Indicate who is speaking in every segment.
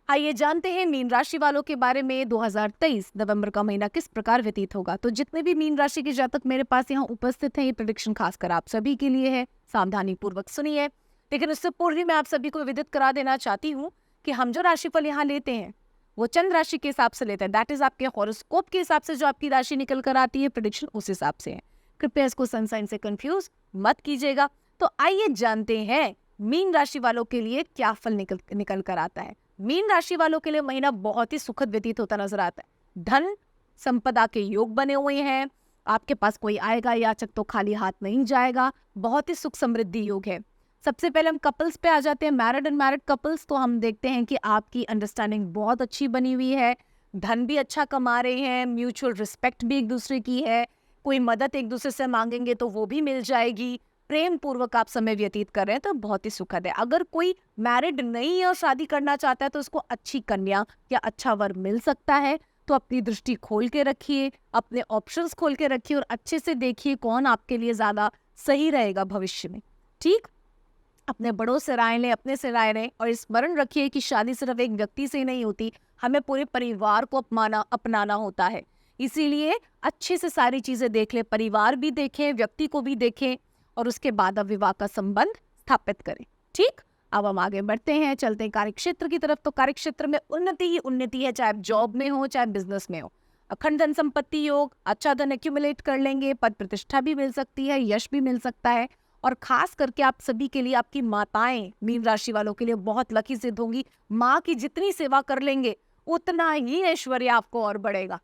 Speaker 1: आइए जानते हैं मीन राशि वालों के बारे में 2023 नवंबर का महीना किस प्रकार व्यतीत होगा। तो जितने भी मीन राशि के जातक मेरे पास यहाँ उपस्थित हैं, ये प्रेडिक्शन खासकर आप सभी के लिए है। सावधानी पूर्वक सुनिए। लेकिन उससे पूर्व ही मैं आप सभी को विदित करा देना चाहती हूँ कि हम जो राशिफल यहाँ लेते हैं वो चंद्र राशि के हिसाब से लेते हैं। दैट इज आपके हॉरोस्कोप के हिसाब से जो आपकी राशि निकल कर आती है, प्रेडिक्शन उस हिसाब से है। कृपया इसको सन साइन से कंफ्यूज मत कीजिएगा। तो आइए जानते हैं मीन राशि वालों के लिए क्या फल निकल कर आता है। मीन राशि वालों के लिए महीना बहुत ही सुखद व्यतीत होता नजर आता है। धन संपदा के योग बने हुए हैं। आपके पास कोई आएगा याचक तो खाली हाथ नहीं जाएगा। बहुत ही सुख समृद्धि योग है। सबसे पहले हम कपल्स पे आ जाते हैं, मैरिड एंड मैरिड कपल्स। तो हम देखते हैं कि आपकी अंडरस्टैंडिंग बहुत अच्छी बनी हुई है। धन भी अच्छा कमा रहे हैं। म्यूचुअल रिस्पेक्ट भी एक दूसरे की है। कोई मदद एक दूसरे से मांगेंगे तो वो भी मिल जाएगी। प्रेम पूर्वक आप समय व्यतीत कर रहे हैं तो बहुत ही सुखद है। अगर कोई मैरिड नहीं है और शादी करना चाहता है तो उसको अच्छी कन्या या अच्छा वर मिल सकता है। तो अपनी दृष्टि खोल के रखिए, अपने ऑप्शंस खोल के रखिए और अच्छे से देखिए कौन आपके लिए ज्यादा सही रहेगा भविष्य में। ठीक, अपने बड़ों से राय लें, अपने से राय लें और स्मरण रखिए कि शादी सिर्फ एक व्यक्ति से ही नहीं होती, हमें पूरे परिवार को अपनाना होता है। इसीलिए अच्छे से सारी चीजें देख लें, परिवार भी देखें, व्यक्ति को भी देखें और उसके बाद अब विवाह का संबंध स्थापित करें। ठीक, अब हम आगे बढ़ते हैं, चलते हैं कार्यक्षेत्र की तरफ। तो कार्यक्षेत्र में उन्नति ही उन्नति है, चाहे आप जॉब में हो चाहे बिजनेस में हो। अखंड धन संपत्ति योग, अच्छा धन एक्यूमुलेट कर लेंगे, पद प्रतिष्ठा भी मिल सकती है, यश भी मिल सकता है। और खास करके आप सभी के लिए आपकी माताएं मीन राशि वालों के लिए बहुत लकी सिद्ध होंगी। माँ की जितनी सेवा कर लेंगे उतना ही ऐश्वर्य आपको और बढ़ेगा।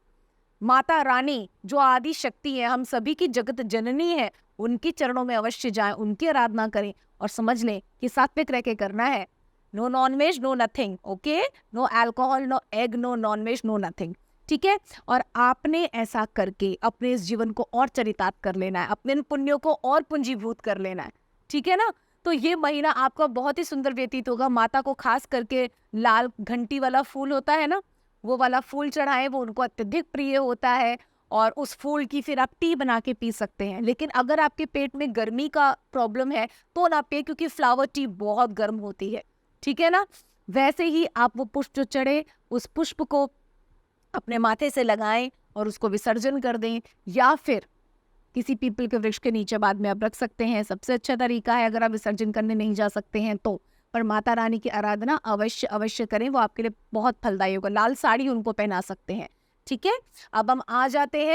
Speaker 1: माता रानी जो आदि शक्ति है, हम सभी की जगत जननी है, उनके चरणों में अवश्य जाएं, उनकी आराधना करें और समझ लें कि सात्विक रह के करना है। No nonveg, no nothing. Okay, no alcohol, no egg, no nonveg, no nothing. ठीक है, और आपने ऐसा करके अपने इस जीवन को और चरितार्थ कर लेना है, अपने इन पुण्यों को और पूंजीभूत कर लेना है। ठीक है ना। तो ये महीना आपका बहुत ही सुंदर व्यतीत होगा। माता को खास करके लाल घंटी वाला फूल होता है ना, वो वाला फूल चढ़ाएं, वो उनको अत्यधिक प्रिय होता है। और उस फूल की फिर आप टी बना के पी सकते हैं। लेकिन अगर आपके पेट में गर्मी का प्रॉब्लम है तो ना पिए, क्योंकि फ्लावर टी बहुत गर्म होती है। ठीक है ना। वैसे ही आप वो पुष्प जो चढ़े उस पुष्प को अपने माथे से लगाएं और उसको विसर्जन कर दें, या फिर किसी पीपल के वृक्ष के नीचे बाद में आप रख सकते हैं। सबसे अच्छा तरीका है, अगर आप विसर्जन करने नहीं जा सकते हैं तो। पर माता रानी की आराधना अवश्य अवश्य करें, वो आपके लिए बहुत फलदायी होगा। लाल साड़ी उनको पहना सकते हैं। ठीक है, अब हम आ जाते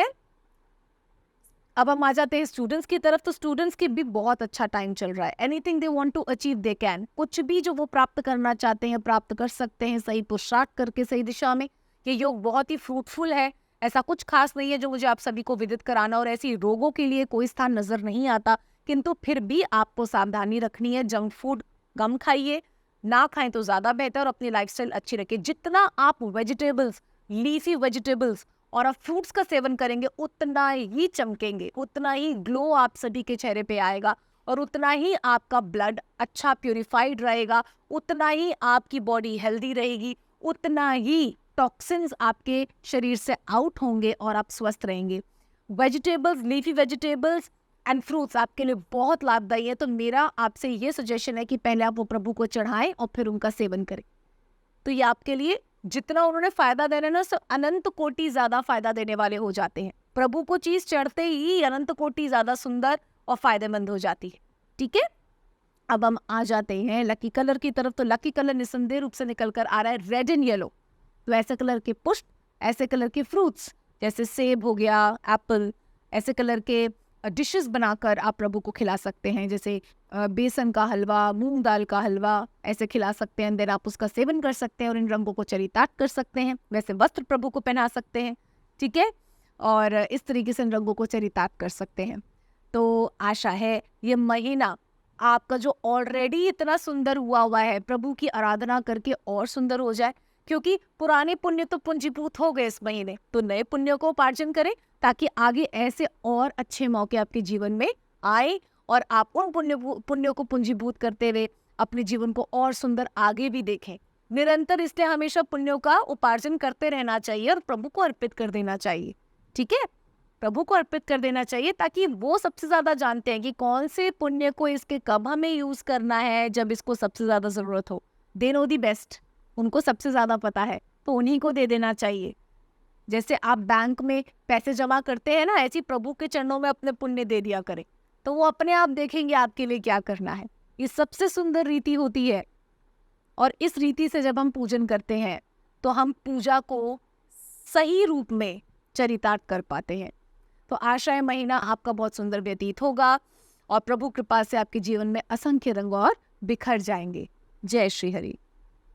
Speaker 1: हैं स्टूडेंट्स की तरफ। तो स्टूडेंट्स की भी बहुत अच्छा टाइम चल रहा है। Anything they want to achieve they can. कुछ भी जो वो प्राप्त करना चाहते हैं प्राप्त कर सकते हैं, सही पुरुषार्थ करके सही दिशा में। ये योग बहुत ही फ्रूटफुल है। ऐसा कुछ खास नहीं है जो मुझे आप सभी को विदित कराना, और ऐसी रोगों के लिए कोई स्थान नजर नहीं आता। किंतु फिर भी आपको सावधानी रखनी है। जंक फूड कम खाइए, ना खाएं तो ज्यादा बेहतर। और अपनी लाइफस्टाइल अच्छी रखिए। जितना आप वेजिटेबल्स, लीफी वेजिटेबल्स और आप फ्रूट्स का सेवन करेंगे उतना ही चमकेंगे, उतना ही ग्लो आप सभी के चेहरे पे आएगा, और उतना ही आपका ब्लड अच्छा प्यूरिफाइड रहेगा, उतना ही आपकी बॉडी हेल्दी रहेगी, उतना ही टॉक्सिन्स आपके शरीर से आउट होंगे और आप स्वस्थ रहेंगे। Vegetables, leafy vegetables and fruits आपके लिए बहुत लाभदायी है। तो मेरा आपसे ये सजेशन है कि पहले आप वो प्रभु को चढ़ाएं और फिर उनका सेवन करें। तो ये आपके लिए जितना उन्होंने फायदा देना है ना, उससे अनंत कोटि ज्यादा फायदा देने वाले हो जाते हैं। प्रभु को चीज चढ़ते ही अनंत कोटि ज्यादा सुंदर और फायदेमंद हो जाती है। ठीक है, अब हम आ जाते हैं लकी कलर की तरफ। तो लकी कलर निसंदेह रूप से निकल कर आ रहा है रेड एंड येलो। तो ऐसे कलर के पुष्प, ऐसे कलर के फ्रूट्स, जैसे सेब हो गया, एप्पल, ऐसे कलर के डिशेस बनाकर आप प्रभु को खिला सकते हैं। जैसे बेसन का हलवा, मूंग दाल का हलवा, ऐसे खिला सकते हैं। देन आप उसका सेवन कर सकते हैं और इन रंगों को चरितार्थ कर सकते हैं। वैसे वस्त्र प्रभु को पहना सकते हैं। ठीक है, और इस तरीके से इन रंगों को चरितार्थ कर सकते हैं। तो आशा है ये महीना आपका जो ऑलरेडी इतना सुंदर हुआ है, प्रभु की आराधना करके और सुंदर हो जाए। क्योंकि पुराने पुण्य तो पूंजीभूत हो गए इस महीने, तो नए पुण्यों को उपार्जन करें ताकि आगे ऐसे और अच्छे मौके आपके जीवन में आए और आप उन पुण्यों को पूंजीभूत करते हुए अपने जीवन को और सुंदर आगे भी देखें। निरंतर इसलिए हमेशा पुण्यों का उपार्जन करते रहना चाहिए और प्रभु को अर्पित कर देना चाहिए। ठीक है, प्रभु को अर्पित कर देना चाहिए, ताकि वो सबसे ज्यादा जानते हैं कि कौन से पुण्य को इसके कब हमें यूज करना है, जब इसको सबसे ज्यादा जरूरत हो। They know the best. उनको सबसे ज़्यादा पता है, तो उन्हीं को दे देना चाहिए। जैसे आप बैंक में पैसे जमा करते हैं ना, ऐसे ही प्रभु के चरणों में अपने पुण्य दे दिया करें, तो वो अपने आप देखेंगे आपके लिए क्या करना है। ये सबसे सुंदर रीति होती है, और इस रीति से जब हम पूजन करते हैं तो हम पूजा को सही रूप में चरितार्थ कर पाते हैं। तो आशा है महीना आपका बहुत सुंदर व्यतीत होगा और प्रभु कृपा से आपके जीवन में असंख्य रंग और बिखर जाएंगे। जय श्री हरि।